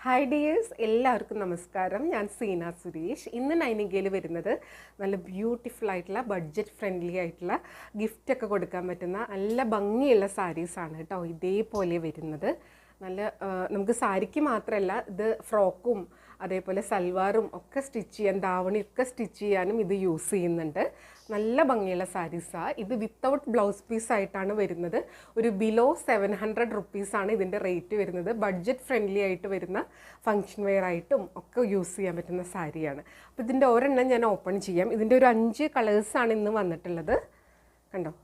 Hi dears, എല്ലാവർക്കും നമസ്കാരം. ഞാൻ സീന സുരേഷ്. ഇന്ന് നൈനികയിൽ വരുന്നത് നല്ല ബ്യൂട്ടിഫുൾ ആയിട്ടുള്ള ബഡ്ജറ്റ് ഫ്രണ്ട്ലി ആയിട്ടുള്ള ഗിഫ്റ്റൊക്കെ കൊടുക്കാൻ പറ്റുന്ന നല്ല ഭംഗിയുള്ള സാരീസാണ് കേട്ടോ. ഇതേപോലെ വരുന്നത് നല്ല നമുക്ക് സാരിക്ക് മാത്രമല്ല, ഇത് ഫ്രോക്കും അതേപോലെ സൽവാറും ഒക്കെ സ്റ്റിച്ച് ചെയ്യാൻ, ധാവണിയൊക്കെ സ്റ്റിച്ച് ചെയ്യാനും ഇത് യൂസ് ചെയ്യുന്നുണ്ട്. നല്ല ഭംഗിയുള്ള സാരീസാണ് ഇത്. വിത്തൗട്ട് ബ്ലൗസ് പീസ് ആയിട്ടാണ് വരുന്നത്. ഒരു ബിലോ 700 റുപ്പീസാണ് ഇതിൻ്റെ റേറ്റ് വരുന്നത്. ബഡ്ജറ്റ് ഫ്രണ്ട്ലി ആയിട്ട് വരുന്ന ഫങ്ഷൻ വെയർ ആയിട്ടും ഒക്കെ യൂസ് ചെയ്യാൻ പറ്റുന്ന സാരിയാണ്. അപ്പോൾ ഇതിൻ്റെ ഒരെണ്ണം ഞാൻ ഓപ്പൺ ചെയ്യാം. ഇതിൻ്റെ ഒരു 5 കളേഴ്സാണ് ഇന്ന് വന്നിട്ടുള്ളത്. കണ്ടോ,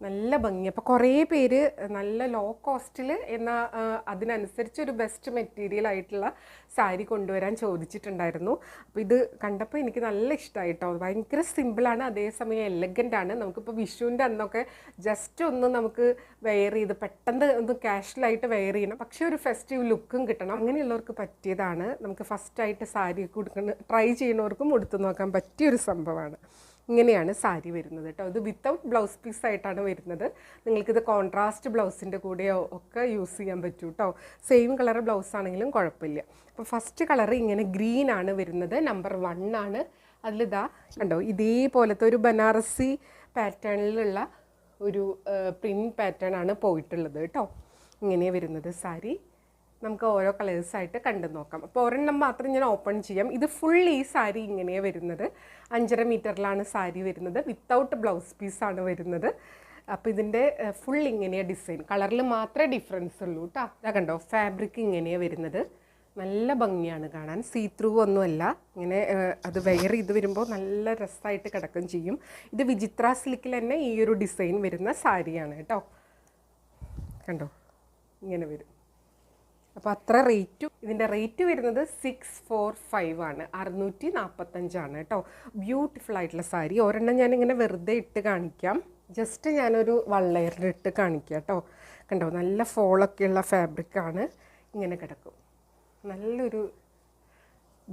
നല്ല ഭംഗി. അപ്പോൾ കുറേ പേര് നല്ല ലോ കോസ്റ്റിൽ എന്നാൽ അതിനനുസരിച്ചൊരു ബെസ്റ്റ് മെറ്റീരിയൽ ആയിട്ടുള്ള സാരി കൊണ്ടുവരാൻ ചോദിച്ചിട്ടുണ്ടായിരുന്നു. അപ്പോൾ ഇത് കണ്ടപ്പോൾ എനിക്ക് നല്ല ഇഷ്ടമായിട്ടോ. ഭയങ്കര സിമ്പിളാണ്, അതേസമയം എലഗൻ്റ് ആണ്. നമുക്കിപ്പോൾ വിഷുവിൻ്റെ അന്നൊക്കെ ജസ്റ്റ് ഒന്ന് നമുക്ക് വെയർ ചെയ്ത് പെട്ടെന്ന് ഒന്ന് കാഷ്വലായിട്ട് വെയർ ചെയ്യണം, പക്ഷേ ഒരു ഫെസ്റ്റീവ് ലുക്കും കിട്ടണം. അങ്ങനെയുള്ളവർക്ക് പറ്റിയതാണ്. നമുക്ക് ഫസ്റ്റായിട്ട് സാരി കൊടുക്കുന്ന ട്രൈ ചെയ്യുന്നവർക്കും ഉടുത്തു നോക്കാൻ പറ്റിയൊരു സംഭവമാണ്. ഇങ്ങനെയാണ് സാരി വരുന്നത് കേട്ടോ. ഇത് വിത്തൗട്ട് ബ്ലൗസ് പീസായിട്ടാണ് വരുന്നത്. നിങ്ങൾക്കിത് കോൺട്രാസ്റ്റ് ബ്ലൗസിൻ്റെ കൂടെയോ ഒക്കെ യൂസ് ചെയ്യാൻ പറ്റും കേട്ടോ. സെയിം കളർ ബ്ലൗസ് ആണെങ്കിലും കുഴപ്പമില്ല. അപ്പോൾ ഫസ്റ്റ് കളർ ഇങ്ങനെ ഗ്രീൻ ആണ് വരുന്നത്, നമ്പർ 1 ആണ്. അതിലിതാ കണ്ടോ, ഇതേപോലത്തെ ഒരു ബനാറസി പാറ്റേണിലുള്ള ഒരു പ്രിൻറ്റ് പാറ്റേൺ ആണ് പോയിട്ടുള്ളത് കേട്ടോ. ഇങ്ങനെയാണ് വരുന്നത് സാരി. നമുക്ക് ഓരോ കളേഴ്സായിട്ട് കണ്ടു നോക്കാം. അപ്പോൾ ഒരെണ്ണം മാത്രം ഞാൻ ഓപ്പൺ ചെയ്യാം. ഇത് ഫുൾ ഈ സാരി ഇങ്ങനെയാണ് വരുന്നത്. 5.5 മീറ്ററിലാണ് സാരി വരുന്നത്. വിത്തൗട്ട് ബ്ലൗസ് പീസാണ് വരുന്നത്. അപ്പോൾ ഇതിൻ്റെ ഫുൾ ഇങ്ങനെയാണ് ഡിസൈൻ. കളറിൽ മാത്രമേ ഡിഫറൻസ് ഉള്ളൂ കേട്ടോ. അതാ കണ്ടോ, ഫാബ്രിക് ഇങ്ങനെയാണ് വരുന്നത്. നല്ല ഭംഗിയാണ് കാണാൻ. സീ ത്രൂ ഒന്നുമല്ല. ഇങ്ങനെ അത് വെയർ ചെയ്ത് വരുമ്പോൾ നല്ല രസമായിട്ട് കിടക്കുകയും ചെയ്യും. ഇത് വിചിത്ര സിൽക്കിൽ തന്നെ ഈ ഒരു ഡിസൈൻ വരുന്ന സാരിയാണ് കേട്ടോ. കണ്ടോ, ഇങ്ങനെ വരും. അപ്പോൾ അത്ര റേറ്റും. ഇതിൻ്റെ റേറ്റ് വരുന്നത് 645 ആണ്, 645 കേട്ടോ. ബ്യൂട്ടിഫുൾ ആയിട്ടുള്ള സാരി. ഒരെണ്ണം ഞാനിങ്ങനെ വെറുതെ ഇട്ട് കാണിക്കാം. ജസ്റ്റ് ഞാനൊരു വള്ളയറിലിട്ട് കാണിക്കാം കേട്ടോ. കണ്ടോ, നല്ല ഫോളൊക്കെയുള്ള ഫാബ്രിക്കാണ്. ഇങ്ങനെ കിടക്കും. നല്ലൊരു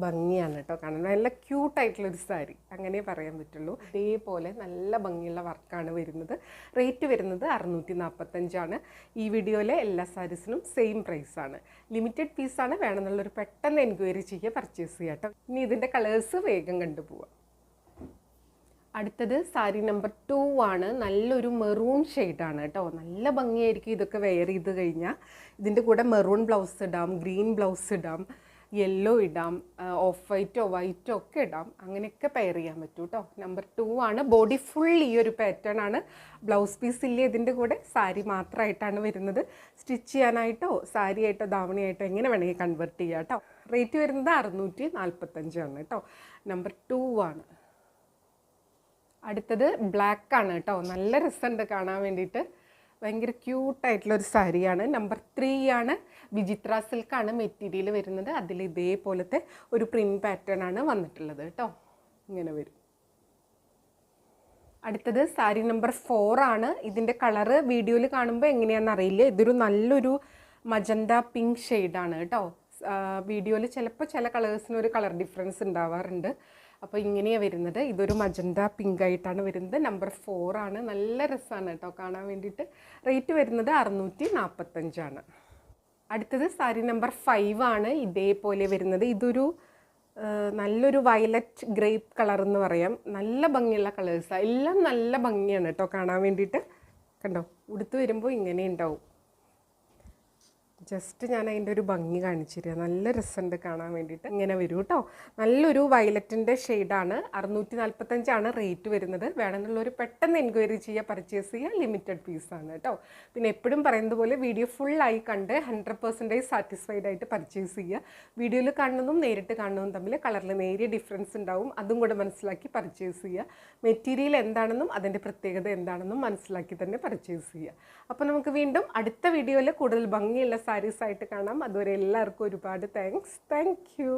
ഭംഗിയാണ് കേട്ടോ കാണാൻ. നല്ല ക്യൂട്ടായിട്ടുള്ളൊരു സാരി, അങ്ങനെ പറയാൻ പറ്റുള്ളൂ. ഇതേപോലെ നല്ല ഭംഗിയുള്ള വർക്കാണ് വരുന്നത്. റേറ്റ് വരുന്നത് 645 ആണ്. ഈ വീഡിയോയിലെ എല്ലാ സാരീസിനും സെയിം പ്രൈസാണ്. ലിമിറ്റഡ് പീസാണ്. വേണമെന്നുള്ളൊരു പെട്ടെന്ന് എൻക്വയറി ചെയ്യുക, പർച്ചേസ് ചെയ്യുക കേട്ടോ. ഇനി ഇതിൻ്റെ കളേഴ്സ് വേഗം കണ്ടുപോവാം. അടുത്തത് സാരി നമ്പർ 2 ആണ്. നല്ലൊരു മെറൂൺ ഷെയ്ഡാണ് കേട്ടോ. നല്ല ഭംഗിയായിരിക്കും ഇതൊക്കെ വെയർ ചെയ്ത് കഴിഞ്ഞാൽ. ഇതിൻ്റെ കൂടെ മെറൂൺ ബ്ലൗസ് ഇടാം, ഗ്രീൻ ബ്ലൗസ് ഇടാം, യെല്ലോ ഇടാം, ഓഫ് വൈറ്റോ വൈറ്റോ ഒക്കെ ഇടാം. അങ്ങനെയൊക്കെ പെയർ ചെയ്യാൻ പറ്റും കേട്ടോ. നമ്പർ 2 ആണ്. ബോഡി ഫുൾ ഈ ഒരു പാറ്റേൺ ആണ്. ബ്ലൗസ് പീസ് ഇല്ലേ ഇതിൻ്റെ കൂടെ. സാരി മാത്രമായിട്ടാണ് വരുന്നത്. സ്റ്റിച്ച് ചെയ്യാനായിട്ടോ സാരി ആയിട്ടോ ധാവണിയായിട്ടോ എങ്ങനെ വേണമെങ്കിൽ കൺവേർട്ട് ചെയ്യാം കേട്ടോ. റേറ്റ് വരുന്നത് 645 ആണ് കേട്ടോ. നമ്പർ 2 ആണ്. അടുത്തത് ബ്ലാക്ക് ആണ് കേട്ടോ. നല്ല രസമുണ്ട് കാണാൻ വേണ്ടിയിട്ട്. ഭയങ്കര ക്യൂട്ടായിട്ടുള്ളൊരു സാരിയാണ്. നമ്പർ 3 ആണ്. വിചിത്ര സിൽക്കാണ് മെറ്റീരിയൽ വരുന്നത്. അതിൽ ഇതേപോലത്തെ ഒരു പ്രിൻറ്റ് പാറ്റേൺ ആണ് വന്നിട്ടുള്ളത് കേട്ടോ. ഇങ്ങനെ വരും. അടുത്തത് സാരി നമ്പർ 4 ആണ്. ഇതിൻ്റെ കളറ് വീഡിയോയിൽ കാണുമ്പോൾ എങ്ങനെയാണെന്ന് അറിയില്ല. ഇതൊരു നല്ലൊരു മജന്ത പിങ്ക് ഷെയ്ഡാണ് കേട്ടോ. വീഡിയോയിൽ ചിലപ്പോൾ ചില കളേഴ്സിന് ഒരു കളർ ഡിഫറൻസ് ഉണ്ടാവാറുണ്ട്. അപ്പോൾ ഇങ്ങനെയാണ് വരുന്നത്. ഇതൊരു മജന്ത പിങ്ക് ആയിട്ടാണ് വരുന്നത്. നമ്പർ 4 ആണ്. നല്ല രസമാണ് കേട്ടോ കാണാൻ വേണ്ടിയിട്ട്. റേറ്റ് വരുന്നത് 645 ആണ്. അടുത്തത് സാരി നമ്പർ 5 ആണ്. ഇതേപോലെ വരുന്നത്. ഇതൊരു നല്ലൊരു വയലറ്റ് ഗ്രേപ്പ് കളർ എന്ന് പറയാം. നല്ല ഭംഗിയുള്ള കളേഴ്സാണ്. എല്ലാം നല്ല ഭംഗിയാണ് കേട്ടോ കാണാൻ വേണ്ടിയിട്ട്. കണ്ടോ, ഉടുത്ത് വരുമ്പോൾ ഇങ്ങനെ ഉണ്ടാവും. ജസ്റ്റ് ഞാൻ അതിൻ്റെ ഒരു ഭംഗി കാണിച്ചു തരിക. നല്ല രസമുണ്ട് കാണാൻ വേണ്ടിയിട്ട്. ഇങ്ങനെ വരും കേട്ടോ. നല്ലൊരു വയലറ്റിൻ്റെ ഷെയ്ഡാണ്. 645 ആണ് റേറ്റ് വരുന്നത്. വേണമെന്നുള്ളൊരു പെട്ടെന്ന് എൻക്വയറി ചെയ്യുക, പർച്ചേസ് ചെയ്യുക. ലിമിറ്റഡ് പീസാണ് കേട്ടോ. പിന്നെ എപ്പോഴും പറയുന്നത് പോലെ വീഡിയോ ഫുള്ളായി കണ്ട് 100% സാറ്റിസ്ഫൈഡ് ആയിട്ട് പർച്ചേസ് ചെയ്യുക. വീഡിയോയിൽ കാണുന്നതും നേരിട്ട് കാണുന്നതും തമ്മിൽ കളറിൽ നേരിയ ഡിഫറൻസ് ഉണ്ടാവും. അതും കൂടെ മനസ്സിലാക്കി പർച്ചേസ് ചെയ്യുക. മെറ്റീരിയൽ എന്താണെന്നും അതിൻ്റെ പ്രത്യേകത എന്താണെന്നും മനസ്സിലാക്കി തന്നെ പർച്ചേസ് ചെയ്യുക. അപ്പോൾ നമുക്ക് വീണ്ടും അടുത്ത വീഡിയോയിൽ കൂടുതൽ ഭംഗിയുള്ള സാരീസായിട്ട് കാണാം. അതുവരെ എല്ലാവർക്കും ഒരുപാട് താങ്ക്സ്. Thank you.